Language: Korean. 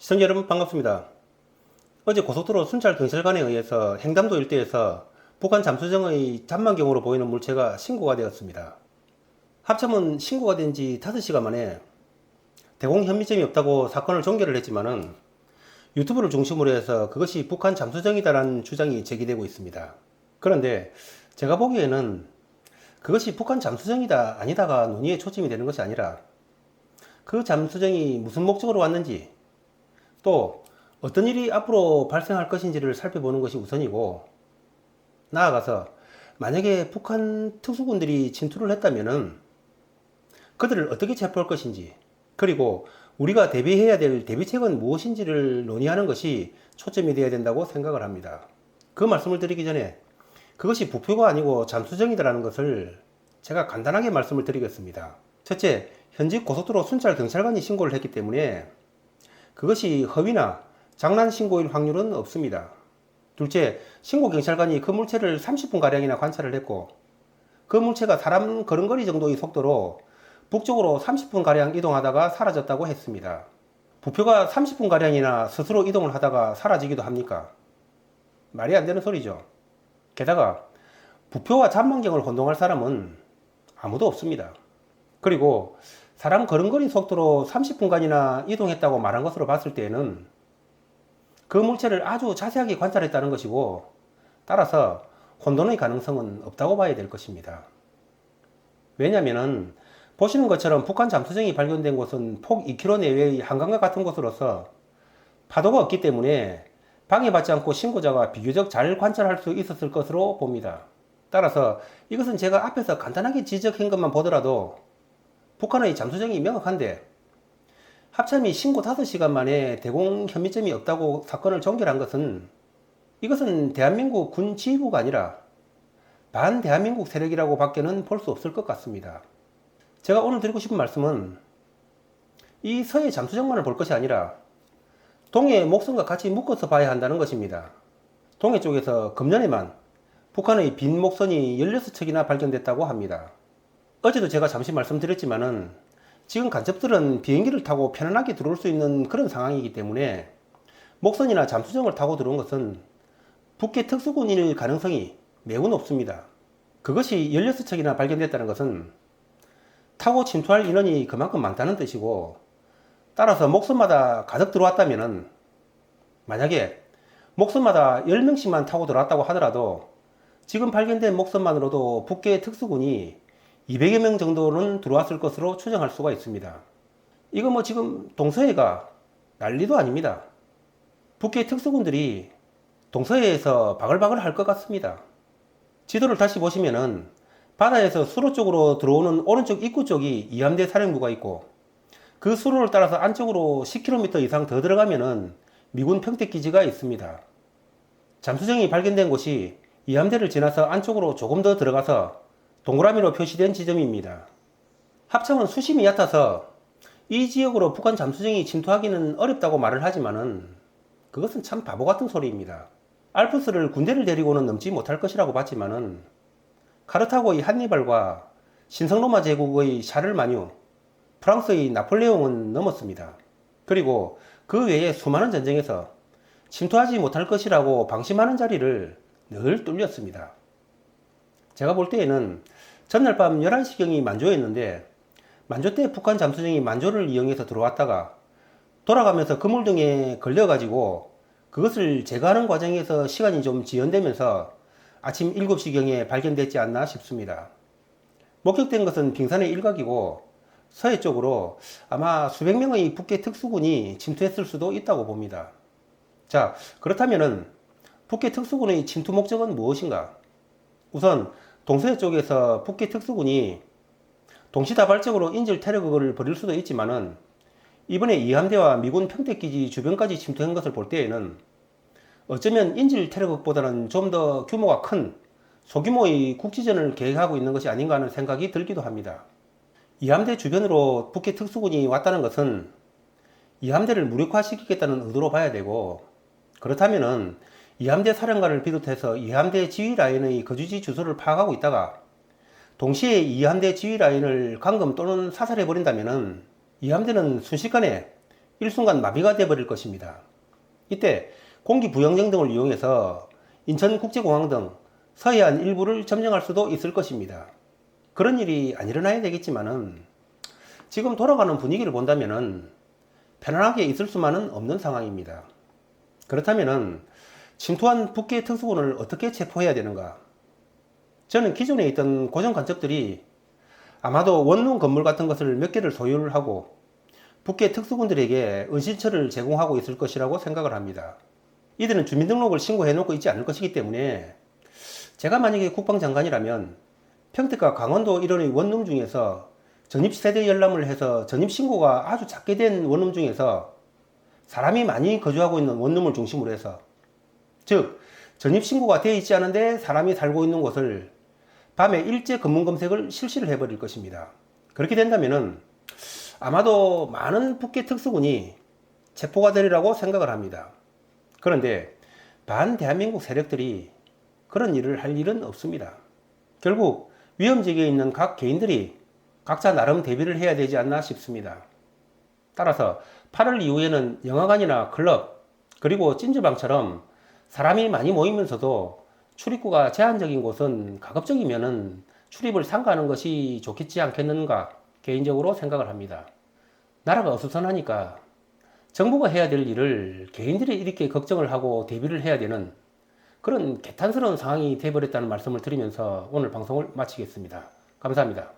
시청자 여러분 반갑습니다. 어제 고속도로 순찰 경찰관에 의해서 행담도 일대에서 북한 잠수정의 잠만경으로 보이는 물체가 신고가 되었습니다. 합참은 신고가 된 지 5시간 만에 대공 혐의점이 없다고 사건을 종결을 했지만은 유튜브를 중심으로 해서 그것이 북한 잠수정이다라는 주장이 제기되고 있습니다. 그런데 제가 보기에는 그것이 북한 잠수정이다 아니다가 논의에 초점이 되는 것이 아니라 그 잠수정이 무슨 목적으로 왔는지 또 어떤 일이 앞으로 발생할 것인지를 살펴보는 것이 우선이고, 나아가서 만약에 북한 특수군들이 침투를 했다면은 그들을 어떻게 체포할 것인지, 그리고 우리가 대비해야 될 대비책은 무엇인지를 논의하는 것이 초점이 되어야 된다고 생각을 합니다. 그 말씀을 드리기 전에 그것이 부표가 아니고 잠수정이라는 것을 제가 간단하게 말씀을 드리겠습니다. 첫째, 현직 고속도로 순찰 경찰관이 신고를 했기 때문에 그것이 허위나 장난 신고일 확률은 없습니다. 둘째, 신고 경찰관이 그 물체를 30분가량이나 관찰을 했고, 그 물체가 사람 걸음걸이 정도의 속도로 북쪽으로 30분가량 이동하다가 사라졌다고 했습니다. 부표가 30분가량이나 스스로 이동을 하다가 사라지기도 합니까? 말이 안 되는 소리죠. 게다가 부표와 잠만경을 혼동할 사람은 아무도 없습니다. 그리고 사람 걸음걸이 속도로 30분간이나 이동했다고 말한 것으로 봤을 때에는 그 물체를 아주 자세하게 관찰했다는 것이고, 따라서 혼돈의 가능성은 없다고 봐야 될 것입니다. 왜냐하면 보시는 것처럼 북한 잠수정이 발견된 곳은 폭 2km 내외의 한강과 같은 곳으로서 파도가 없기 때문에 방해받지 않고 신고자가 비교적 잘 관찰할 수 있었을 것으로 봅니다. 따라서 이것은 제가 앞에서 간단하게 지적한 것만 보더라도 북한의 잠수정이 명확한데, 합참이 신고 5시간 만에 대공 혐의점이 없다고 사건을 종결한 것은, 이것은 대한민국 군 지휘부가 아니라 반대한민국 세력이라고 밖에는 볼 수 없을 것 같습니다. 제가 오늘 드리고 싶은 말씀은 이 서해 잠수정만을 볼 것이 아니라 동해 목선과 같이 묶어서 봐야 한다는 것입니다. 동해 쪽에서 금년에만 북한의 빈 목선이 16척이나 발견됐다고 합니다. 어제도 제가 잠시 말씀드렸지만은 지금 간첩들은 비행기를 타고 편안하게 들어올 수 있는 그런 상황이기 때문에 목선이나 잠수정을 타고 들어온 것은 북해 특수군일 가능성이 매우 높습니다. 그것이 16척이나 발견됐다는 것은 타고 침투할 인원이 그만큼 많다는 뜻이고, 따라서 목선마다 가득 들어왔다면은, 만약에 목선마다 10명씩만 타고 들어왔다고 하더라도 지금 발견된 목선만으로도 북해 특수군이 200여 명 정도는 들어왔을 것으로 추정할 수가 있습니다. 이거 뭐 지금 동서해가 난리도 아닙니다. 북해 특수군들이 동서해에서 바글바글 할 것 같습니다. 지도를 다시 보시면은 바다에서 수로 쪽으로 들어오는 오른쪽 입구 쪽이 이함대 사령부가 있고, 그 수로를 따라서 안쪽으로 10km 이상 더 들어가면은 미군 평택기지가 있습니다. 잠수정이 발견된 곳이 이함대를 지나서 안쪽으로 조금 더 들어가서 동그라미로 표시된 지점입니다. 합참은 수심이 얕아서 이 지역으로 북한 잠수정이 침투하기는 어렵다고 말을 하지만은 그것은 참 바보 같은 소리입니다. 알프스를 군대를 데리고는 넘지 못할 것이라고 봤지만은 카르타고의 한니발과 신성로마 제국의 샤를마뉴, 프랑스의 나폴레옹은 넘었습니다. 그리고 그 외에 수많은 전쟁에서 침투하지 못할 것이라고 방심하는 자리를 늘 뚫렸습니다. 제가 볼 때에는 전날 밤 11시경이 만조였는데, 만조 때 북한 잠수정이 만조를 이용해서 들어왔다가 돌아가면서 그물등에 걸려가지고 그것을 제거하는 과정에서 시간이 좀 지연되면서 아침 7시경에 발견됐지 않나 싶습니다. 목격된 것은 빙산의 일각이고 서해 쪽으로 아마 수백 명의 북해 특수군이 침투했을 수도 있다고 봅니다. 자, 그렇다면은 북해 특수군의 침투 목적은 무엇인가? 우선 동서해 쪽에서 북해 특수군이 동시다발적으로 인질 테러극을 벌일 수도 있지만은 이번에 이함대와 미군 평택기지 주변까지 침투한 것을 볼 때에는 어쩌면 인질 테러극보다는 좀 더 규모가 큰 소규모의 국지전을 계획하고 있는 것이 아닌가 하는 생각이 들기도 합니다. 이함대 주변으로 북해 특수군이 왔다는 것은 이함대를 무력화시키겠다는 의도로 봐야 되고, 그렇다면은 이함대 사령관을 비롯해서 이함대 지휘 라인의 거주지 주소를 파악하고 있다가 동시에 이함대 지휘 라인을 감금 또는 사살해 버린다면은 이함대는 순식간에 일순간 마비가 되어버릴 것입니다. 이때 공기부영정 등을 이용해서 인천국제공항 등 서해안 일부를 점령할 수도 있을 것입니다. 그런 일이 안 일어나야 되겠지만은 지금 돌아가는 분위기를 본다면은 편안하게 있을 수만은 없는 상황입니다. 그렇다면은 침투한 북해 특수군을 어떻게 체포해야 되는가? 저는 기존에 있던 고정 간첩들이 아마도 원룸 건물 같은 것을 몇 개를 소유를 하고 북해 특수군들에게 은신처를 제공하고 있을 것이라고 생각을 합니다. 이들은 주민등록을 신고해 놓고 있지 않을 것이기 때문에 제가 만약에 국방장관이라면 평택과 강원도 일원의 원룸 중에서 전입세대 열람을 해서 전입신고가 아주 작게 된 원룸 중에서 사람이 많이 거주하고 있는 원룸을 중심으로 해서, 즉 전입신고가 되어 있지 않은데 사람이 살고 있는 곳을 밤에 일제 검문 검색을 실시를 해버릴 것입니다. 그렇게 된다면은 아마도 많은 북해 특수군이 체포가 되리라고 생각을 합니다. 그런데 반대한민국 세력들이 그런 일을 할 일은 없습니다. 결국 위험지역에 있는 각 개인들이 각자 나름 대비를 해야 되지 않나 싶습니다. 따라서 8월 이후에는 영화관이나 클럽, 그리고 찜질방처럼 사람이 많이 모이면서도 출입구가 제한적인 곳은 가급적이면은 출입을 삼가하는 것이 좋겠지 않겠는가 개인적으로 생각을 합니다. 나라가 어수선하니까 정부가 해야 될 일을 개인들이 이렇게 걱정을 하고 대비를 해야 되는 그런 개탄스러운 상황이 되어버렸다는 말씀을 드리면서 오늘 방송을 마치겠습니다. 감사합니다.